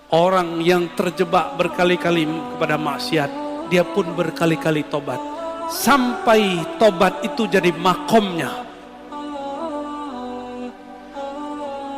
Orang yang terjebak berkali-kali kepada maksiat, dia pun berkali-kali tobat. Sampai tobat itu jadi makomnya.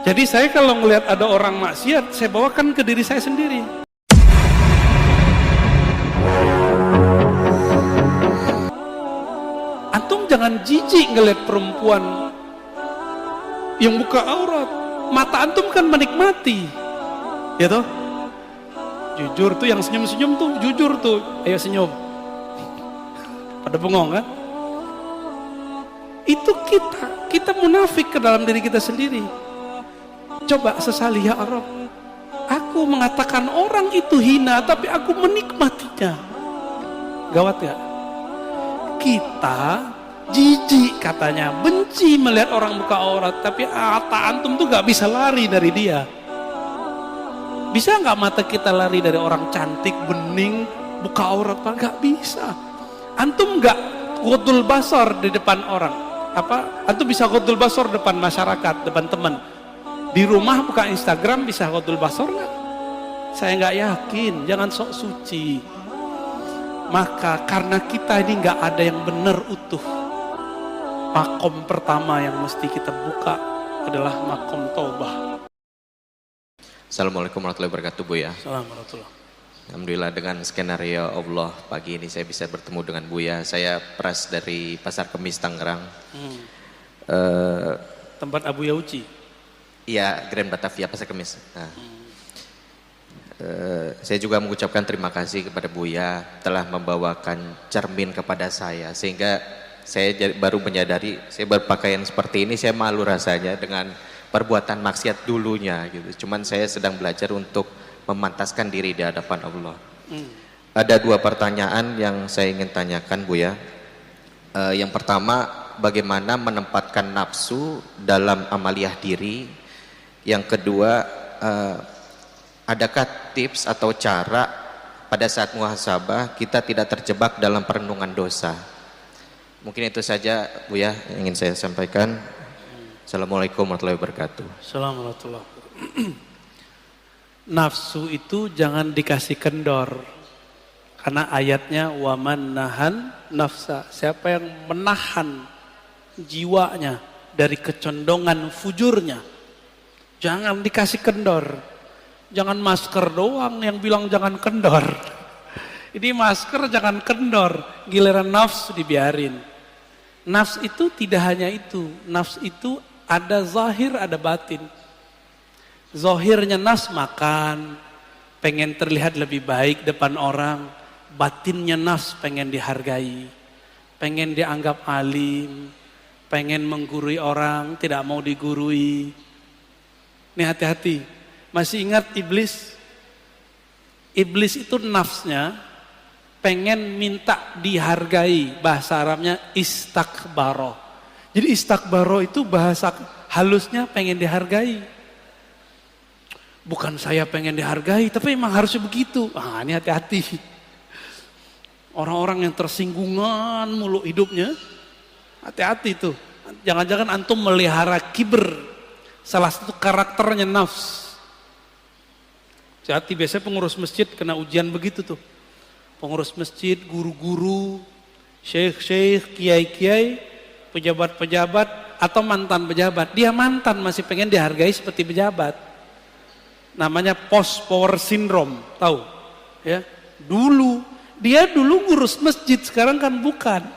Jadi saya kalau melihat ada orang maksiat, saya bawakan ke diri saya sendiri. Antum jangan jijik ngelihat perempuan yang buka aurat. Mata antum kan menikmati, ya toh? Jujur tuh, yang senyum-senyum tuh jujur tuh, ayo senyum. Pada bengong kan? Itu kita munafik ke dalam diri kita sendiri. Coba sesali, ya Arab, aku mengatakan orang itu hina, tapi aku menikmatinya. Gawat gak? Kita jijik katanya, benci melihat orang buka aurat, tapi mata antum tuh gak bisa lari dari dia. Bisa gak mata kita lari dari orang cantik, bening, buka aurat? Gak bisa. Antum gak ghadul basar di depan orang. Antum bisa ghadul basar depan masyarakat, depan teman. Di rumah buka Instagram bisa ghadul basar gak? Saya gak yakin, jangan sok suci. Maka karena kita ini gak ada yang benar utuh, makom pertama yang mesti kita buka adalah makom taubah. Assalamualaikum warahmatullahi wabarakatuh, Buya. Assalamualaikum. Alhamdulillah dengan skenario Allah pagi ini saya bisa bertemu dengan Buya. Saya Pras dari Pasar Kemis Tangerang. Tempat Abu Yauci. Iya, Grand Batavia Pasar Kemis. Nah, saya juga mengucapkan terima kasih kepada Buya telah membawakan cermin kepada saya, sehingga saya baru menyadari saya berpakaian seperti ini saya malu rasanya dengan perbuatan maksiat dulunya gitu. Cuman saya sedang belajar untuk memantaskan diri di hadapan Allah. Ada dua pertanyaan yang saya ingin tanyakan, Buya. Yang pertama, bagaimana menempatkan nafsu dalam amaliyah diri? Yang kedua, adakah tips atau cara pada saat muhasabah kita tidak terjebak dalam perenungan dosa? Mungkin itu saja, Buya, yang ingin saya sampaikan. Assalamualaikum warahmatullahi wabarakatuh. Assalamualaikum. Nafsu itu jangan dikasih kendor, karena ayatnya waman nahan nafsa, siapa yang menahan jiwanya dari kecondongan fujurnya, jangan dikasih kendor. Jangan masker doang yang bilang jangan kendor. Ini masker jangan kendor, giliran nafsu dibiarin. Nafs itu tidak hanya itu, nafs itu ada zahir, ada batin. Zahirnya nafs makan, pengen terlihat lebih baik depan orang. Batinnya nafs pengen dihargai, pengen dianggap alim, pengen menggurui orang, tidak mau digurui. Ini hati-hati. Masih ingat iblis? Iblis itu nafsnya pengen minta dihargai, bahasa Arabnya istakbaro. Jadi istakbaro itu bahasa halusnya pengen dihargai. Bukan saya pengen dihargai, tapi emang harusnya begitu. Ini hati-hati. Orang-orang yang tersinggungan mulu hidupnya, hati-hati tuh. Jangan-jangan antum melihara kibr, salah satu karakternya nafs. Hati, biasanya pengurus masjid kena ujian begitu tuh. Pengurus masjid, guru-guru, syekh-syekh, kiai-kiai, pejabat-pejabat, atau mantan pejabat. Dia mantan masih pengen dihargai seperti pejabat. Namanya post power syndrome, tahu? Ya, dia dulu ngurus masjid, sekarang kan bukan.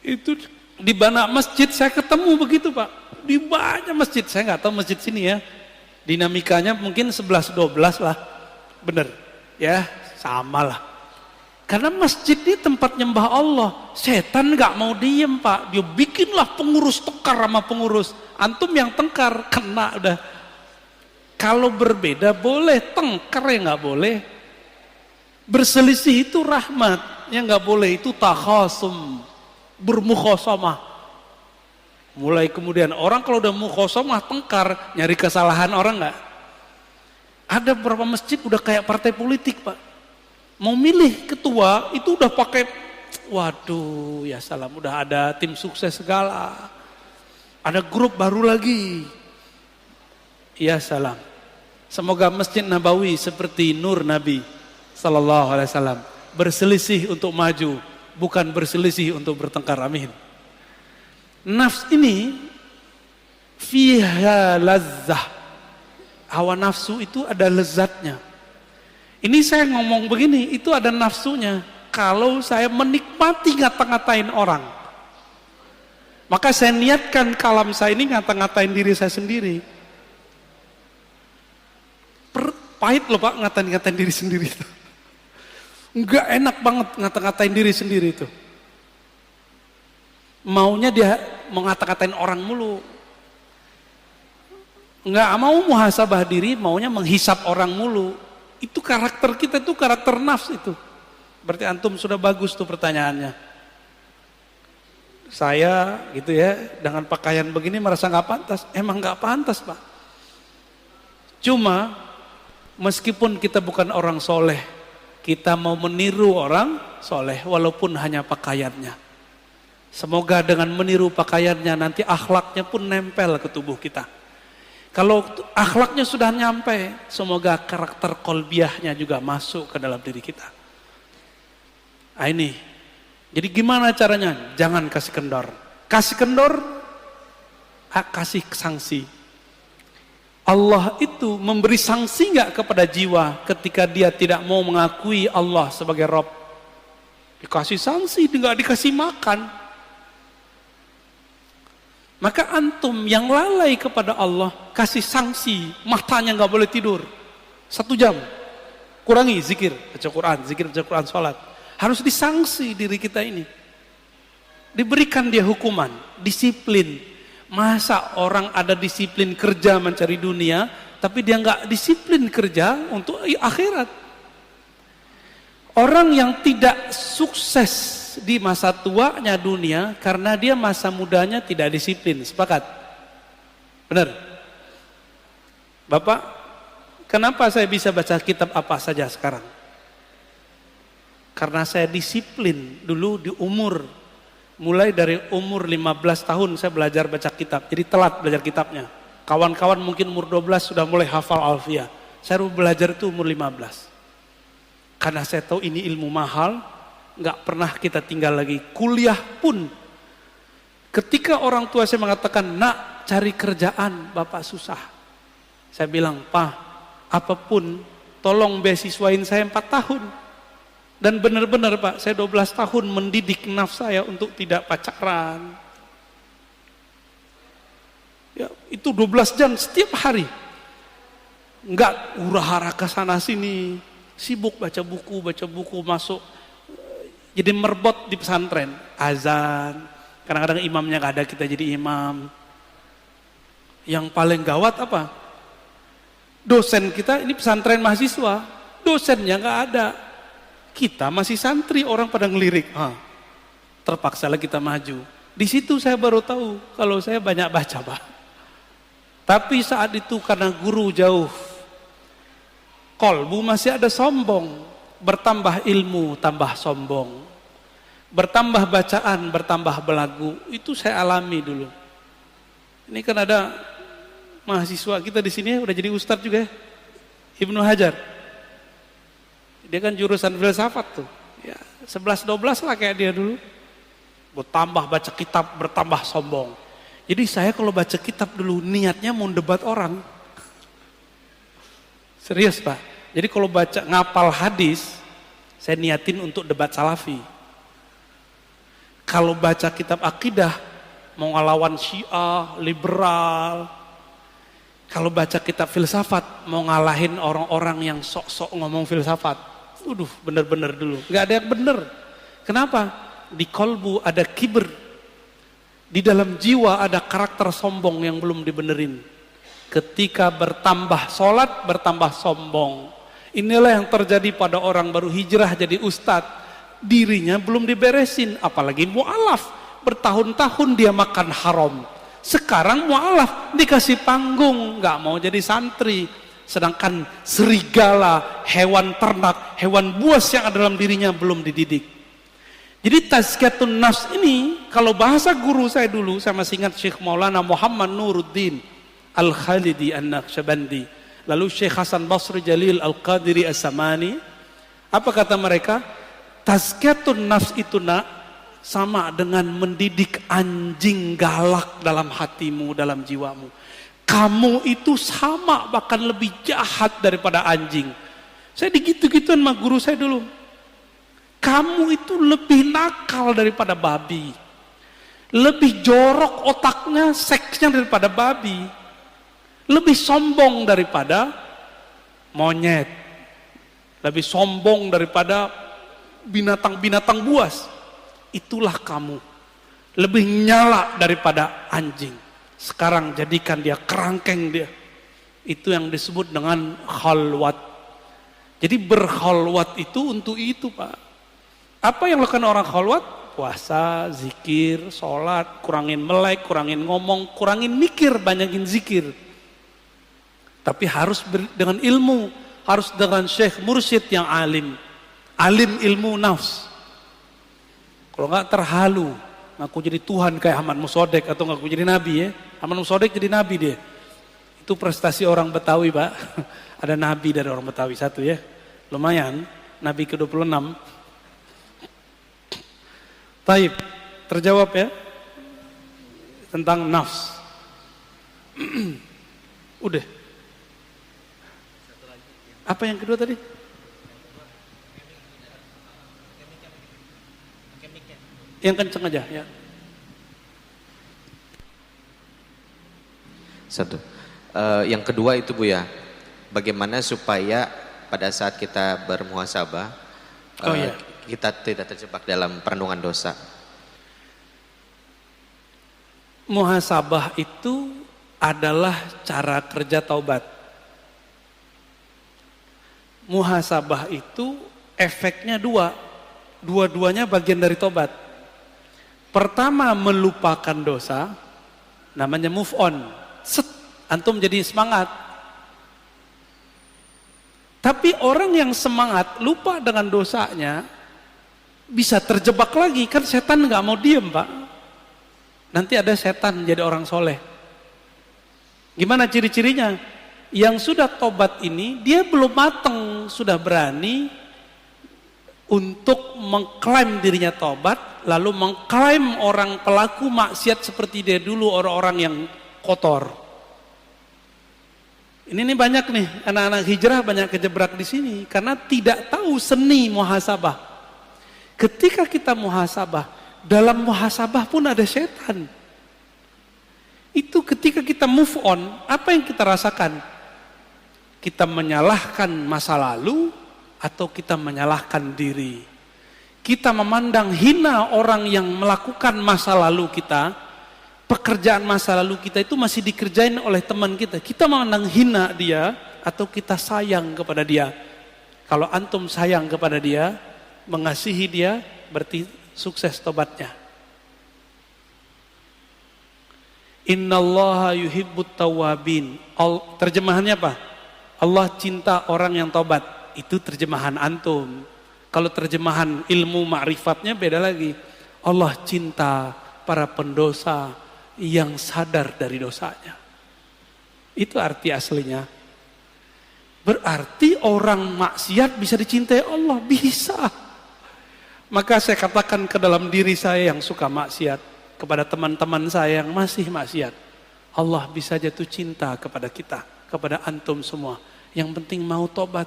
Itu di banyak masjid saya ketemu begitu, Pak. Di banyak masjid, saya nggak tahu masjid sini ya. Dinamikanya mungkin 11-12 lah, bener ya, sama lah. Karena masjid ini tempat nyembah Allah. Setan gak mau diem, Pak, dia bikinlah pengurus tengkar sama pengurus. Antum yang tengkar kena udah. Kalau berbeda boleh, tengkar ya gak boleh. Berselisih itu rahmat, yang gak boleh itu takhasum, bermukhasamah. Mulai kemudian orang kalau udah mukhasamah tengkar, nyari kesalahan orang nggak? Ada beberapa masjid udah kayak partai politik, Pak. Mau milih ketua itu udah pakai, waduh ya salam, udah ada tim sukses segala. Ada grup baru lagi. Ya salam. Semoga Masjid Nabawi seperti nur Nabi sallallahu alaihi wasallam, berselisih untuk maju, bukan berselisih untuk bertengkar. Amin. Nafs ini fiha lazzah. Hawa nafsu itu ada lezatnya. Ini saya ngomong begini, itu ada nafsunya. Kalau saya menikmati ngata-ngatain orang, maka saya niatkan kalam saya ini ngata-ngatain diri saya sendiri. Pahit loh Pak ngata-ngatain diri sendiri itu. Enggak enak banget ngata-ngatain diri sendiri itu. Maunya dia mengata-ngatain orang mulu. Enggak mau muhasabah diri, maunya menghisap orang mulu. Itu karakter kita, itu karakter nafs itu. Berarti antum sudah bagus tuh pertanyaannya. Saya gitu ya, dengan pakaian begini merasa nggak pantas. Emang nggak pantas Pak. Cuma meskipun kita bukan orang soleh, kita mau meniru orang soleh walaupun hanya pakaiannya. Semoga dengan meniru pakaiannya nanti akhlaknya pun nempel ke tubuh kita. Kalau akhlaknya sudah nyampe, semoga karakter kolbiahnya juga masuk ke dalam diri kita. Nah ini, jadi gimana caranya? Jangan kasih kendor. Kasih kendor, kasih sanksi. Allah itu memberi sanksi nggak kepada jiwa ketika dia tidak mau mengakui Allah sebagai Rabb? Dikasih sanksi, nggak dikasih makan. Maka antum yang lalai kepada Allah, kasih sanksi, matanya nggak boleh tidur 1 jam. Kurangi zikir, baca Quran, zikir baca Quran, sholat. Harus disangsi diri kita ini. Diberikan dia hukuman, disiplin. Masa orang ada disiplin kerja mencari dunia, tapi dia nggak disiplin kerja untuk akhirat. Orang yang tidak sukses di masa tuanya dunia karena dia masa mudanya tidak disiplin. Sepakat? Benar? Bapak, kenapa saya bisa baca kitab apa saja sekarang? Karena saya disiplin dulu di umur, mulai dari umur 15 tahun saya belajar baca kitab, jadi telat belajar kitabnya. Kawan-kawan mungkin umur 12 sudah mulai hafal alfiah, saya belajar itu umur 15. Karena saya tahu ini ilmu mahal, nggak pernah kita tinggal lagi. Kuliah pun, ketika orang tua saya mengatakan, nak cari kerjaan bapak susah. Saya bilang, Pak, apapun tolong beasiswain saya 4 tahun. Dan benar-benar Pak, saya 12 tahun mendidik nafs saya untuk tidak pacaran. Ya, itu 12 jam setiap hari. Enggak hura-hara ke sana sini, sibuk baca buku masuk. Jadi merbot di pesantren, azan. Kadang-kadang imamnya nggak ada, kita jadi imam. Yang paling gawat apa? Dosen kita ini pesantren mahasiswa, dosennya nggak ada. Kita masih santri, orang pada ngelirik. Terpaksalah kita maju. Di situ saya baru tahu kalau saya banyak baca Pak. Tapi saat itu karena guru jauh, kolbu masih ada sombong. Bertambah ilmu, tambah sombong. Bertambah bacaan, bertambah belagu. Itu saya alami dulu. Ini kan ada mahasiswa kita di sini udah jadi ustadz juga ya, Ibnu Hajar. Dia kan jurusan filsafat tuh. Ya, 11-12 lah kayak dia dulu. Bertambah baca kitab, bertambah sombong. Jadi saya kalau baca kitab dulu niatnya mau debat orang. Serius Pak. Jadi kalau baca ngapal hadis, saya niatin untuk debat salafi. Kalau baca kitab akidah, mau ngelawan Syiah, liberal. Kalau baca kitab filsafat, mau ngalahin orang-orang yang sok-sok ngomong filsafat. Bener-bener dulu. Gak ada yang bener. Kenapa? Di kolbu ada kibir. Di dalam jiwa ada karakter sombong yang belum dibenerin. Ketika bertambah sholat, bertambah sombong. Inilah yang terjadi pada orang baru hijrah jadi ustadz. Dirinya belum diberesin, apalagi mu'alaf. Bertahun-tahun dia makan haram. Sekarang mu'alaf dikasih panggung, gak mau jadi santri. Sedangkan serigala, hewan ternak, hewan buas yang ada dalam dirinya belum dididik. Jadi tazkiyatun nafs ini, kalau bahasa guru saya dulu, saya masih ingat Syekh Maulana Muhammad Nuruddin Al-Khalidi An-Naqsyabandi. lalu Syekh Hasan Basri Jalil Al-Qadiri As-Samani, apa kata mereka? Tazkiyatun nafs itu nak sama dengan mendidik anjing galak dalam hatimu, dalam jiwamu. Kamu itu sama, bahkan lebih jahat daripada anjing. Saya digitu-gituan sama guru saya dulu. Kamu itu lebih nakal daripada babi. Lebih jorok otaknya, seksnya daripada babi. Lebih sombong daripada monyet. Lebih sombong daripada binatang-binatang buas. Itulah kamu. Lebih nyala daripada anjing. Sekarang jadikan dia kerangkeng dia. Itu yang disebut dengan khalwat. Jadi berkhalwat itu untuk itu, Pak. Apa yang lakukan orang khalwat? Puasa, zikir, sholat, kurangin melek, kurangin ngomong, kurangin mikir, banyakin zikir. Tapi harus dengan ilmu, harus dengan syekh mursyid yang alim. Alim ilmu nafs. Kalau enggak terhalu, ngaku jadi Tuhan kayak Ahmad Musodek atau ngaku jadi nabi ya. Ahmad Musodek jadi nabi dia. Itu prestasi orang Betawi, Pak. Ada nabi dari orang Betawi satu ya. Lumayan, nabi ke-26. Taib, terjawab ya tentang nafs. Udah. Apa yang kedua tadi? Yang kenceng aja ya. Satu. Yang kedua itu Bu ya, bagaimana supaya pada saat kita bermuhasabah, kita tidak terjebak dalam perenungan dosa. Muhasabah itu adalah cara kerja taubat. Muhasabah itu efeknya dua. Dua-duanya bagian dari taubat. Pertama melupakan dosa, namanya move on. Set, antum jadi semangat. Tapi orang yang semangat lupa dengan dosanya, bisa terjebak lagi, kan setan nggak mau diem Pak. Nanti ada setan jadi orang soleh. Gimana ciri-cirinya? Yang sudah tobat ini dia belum mateng, sudah berani untuk mengklaim dirinya tobat, lalu mengklaim orang pelaku maksiat seperti dia dulu, orang-orang yang kotor. Ini banyak nih anak-anak hijrah banyak kejebak di sini karena tidak tahu seni muhasabah. Ketika kita muhasabah, dalam muhasabah pun ada setan. Itu ketika kita move on, apa yang kita rasakan? Kita menyalahkan masa lalu atau kita menyalahkan diri. Kita memandang hina orang yang melakukan masa lalu kita, pekerjaan masa lalu kita itu masih dikerjain oleh teman kita. Kita memandang hina dia atau kita sayang kepada dia. Kalau antum sayang kepada dia, mengasihi dia, berarti sukses tobatnya. Innallaha yuhibbut tawwabin. Terjemahannya apa? Allah cinta orang yang tobat. Itu terjemahan antum. Kalau terjemahan ilmu ma'rifatnya beda lagi. Allah cinta para pendosa yang sadar dari dosanya. Itu arti aslinya. Berarti orang maksiat bisa dicintai Allah, bisa. Maka saya katakan ke dalam diri saya yang suka maksiat, kepada teman-teman saya yang masih maksiat, Allah bisa jatuh cinta kepada kita, kepada antum semua. Yang penting mau tobat.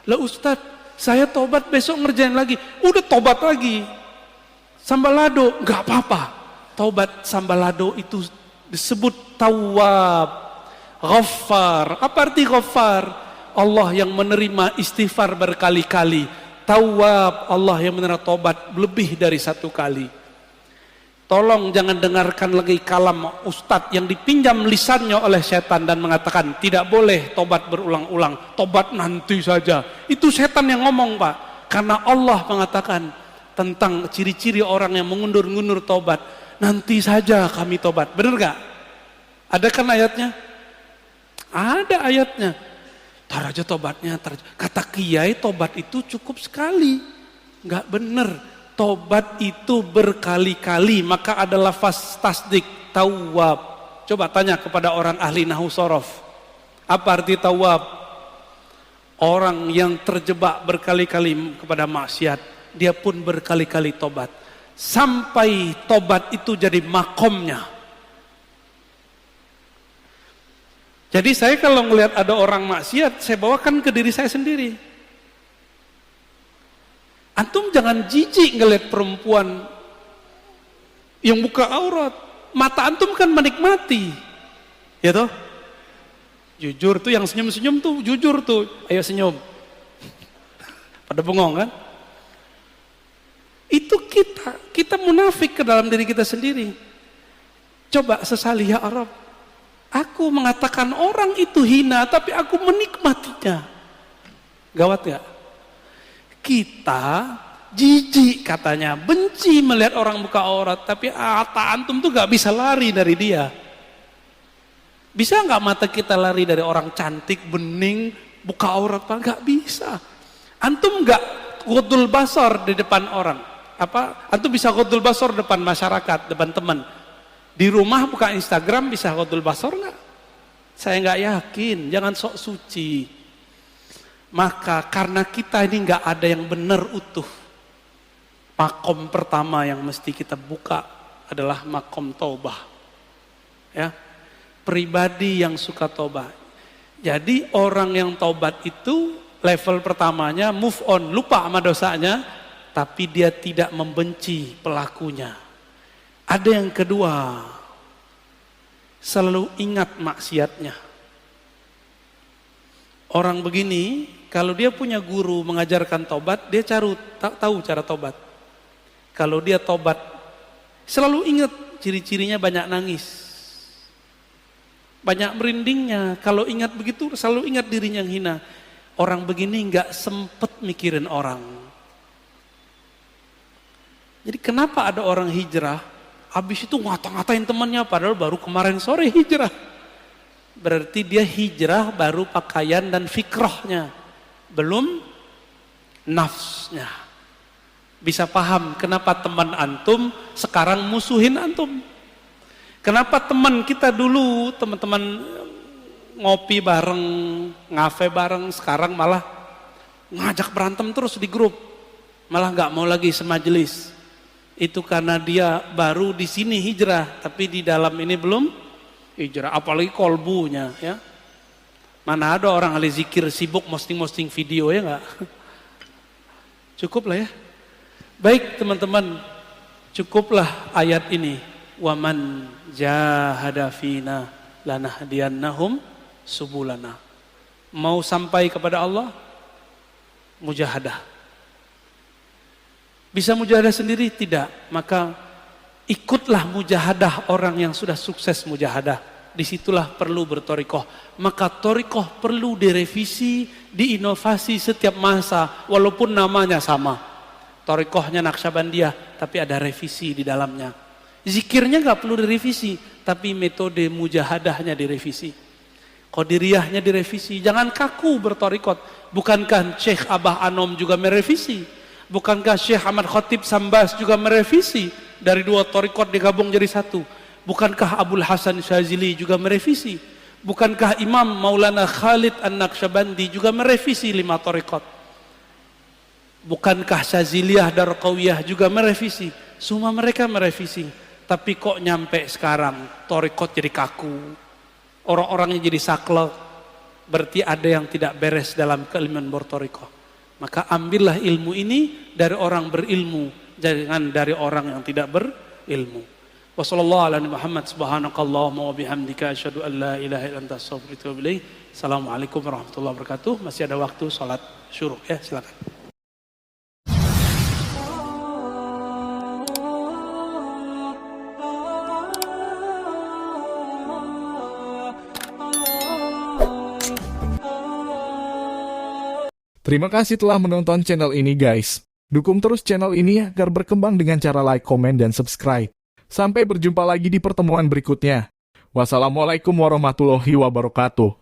Lah Ustadz, saya tobat besok ngerjain lagi. Udah tobat lagi. Sambalado, gak apa-apa. Tobat sambalado itu disebut tawwab, ghaffar. Apa arti ghaffar? Allah yang menerima istighfar berkali-kali. Tawwab, Allah yang menerima tobat lebih dari satu kali. Tolong jangan dengarkan lagi kalam ustadz yang dipinjam lisannya oleh setan dan mengatakan tidak boleh tobat berulang-ulang, tobat nanti saja. Itu setan yang ngomong Pak. Karena Allah mengatakan tentang ciri-ciri orang yang mengundur-undur tobat, nanti saja kami tobat. Benar gak? Ada kan ayatnya? Ada ayatnya. Tar aja tobatnya. Kata kiai tobat itu cukup sekali. Gak bener. Tobat itu berkali-kali, maka ada lafaz tasdik, tawwab. Coba tanya kepada orang ahli nahwu sorof. Apa arti tawwab? Orang yang terjebak berkali-kali kepada maksiat, dia pun berkali-kali tobat. Sampai tobat itu jadi makomnya. Jadi saya kalau melihat ada orang maksiat, saya bawakan ke diri saya sendiri. Antum jangan jijik ngelihat perempuan yang buka aurat. Mata antum kan menikmati. Ya toh? Jujur tuh yang senyum-senyum tuh, jujur tuh. Ayo senyum. Pada bengong kan? Itu kita munafik ke dalam diri kita sendiri. Coba sesali ya Arab. Aku mengatakan orang itu hina, tapi aku menikmatinya. Gawat gak? Kita jijik katanya, benci melihat orang buka aurat, tapi mata antum tuh gak bisa lari dari dia. Bisa gak mata kita lari dari orang cantik, bening, buka aurat? Gak bisa. Antum gak ghadul basar di depan orang. Antum bisa ghadul basar depan masyarakat, depan teman. Di rumah buka Instagram bisa ghadul basar gak? Saya gak yakin, jangan sok suci. Maka karena kita ini gak ada yang benar utuh, makom pertama yang mesti kita buka adalah makom taubah. Ya, pribadi yang suka taubah. Jadi orang yang taubat itu level pertamanya move on, lupa sama dosanya, tapi dia tidak membenci pelakunya. Ada yang kedua, selalu ingat maksiatnya. Orang begini, kalau dia punya guru mengajarkan tobat, dia tahu cara tobat. Kalau dia tobat, selalu ingat ciri-cirinya banyak nangis. Banyak merindingnya. Kalau ingat begitu, selalu ingat dirinya yang hina. Orang begini nggak sempet mikirin orang. Jadi kenapa ada orang hijrah, habis itu ngata-ngatain temannya, padahal baru kemarin sore hijrah. Berarti dia hijrah baru pakaian dan fikrahnya, belum nafsnya. Bisa paham kenapa teman antum sekarang musuhin antum. Kenapa teman kita dulu, teman-teman ngopi bareng, ngafe bareng, sekarang malah ngajak berantem terus di grup. Malah nggak mau lagi semajelis. Itu karena dia baru di sini hijrah, tapi di dalam ini belum hijrah. Apalagi kolbunya, ya. Mana ada orang ahli zikir sibuk posting video, ya nggak? Cukup lah ya. Baik teman-teman, cukuplah ayat ini. Waman jahada fina lanahdiyannahum subulana. Mau sampai kepada Allah, mujahadah. Bisa mujahadah sendiri? Tidak. Maka ikutlah mujahadah orang yang sudah sukses mujahadah. Disitulah perlu bertorikoh. Maka torikoh perlu direvisi, diinovasi setiap masa, walaupun namanya sama. Torikohnya Naqsyabandiyah, tapi ada revisi di dalamnya. Zikirnya gak perlu direvisi, tapi metode mujahadahnya direvisi. Qadiriyahnya direvisi. Jangan kaku bertorikot. Bukankah Syekh Abah Anom juga merevisi? Bukankah Syekh Ahmad Khatib Sambas juga merevisi? Dari 2 torikot digabung jadi 1. Bukankah Abul Hasan Syazili juga merevisi? Bukankah Imam Maulana Khalid An-Naqsyabandi juga merevisi 5 torikot? Bukankah Syaziliyah Darqawiyah juga merevisi? Semua mereka merevisi. Tapi kok nyampe sekarang torikot jadi kaku, orang-orangnya jadi saklek, berarti ada yang tidak beres dalam keilmuan bertorikoh. Maka ambillah ilmu ini dari orang berilmu, jangan dari orang yang tidak berilmu. Wassallallahu ala Muhammad subhanakallahumma wa bihamdika asyhadu an la ilaha illa anta astaghfiruka wa atubu ilaik. Assalamualaikum warahmatullahi wabarakatuh. Masih ada waktu salat syuruk ya, silakan. Terima kasih telah menonton channel ini guys. Dukung terus channel ini agar berkembang dengan cara like, komen, dan subscribe. Sampai berjumpa lagi di pertemuan berikutnya. Wassalamualaikum warahmatullahi wabarakatuh.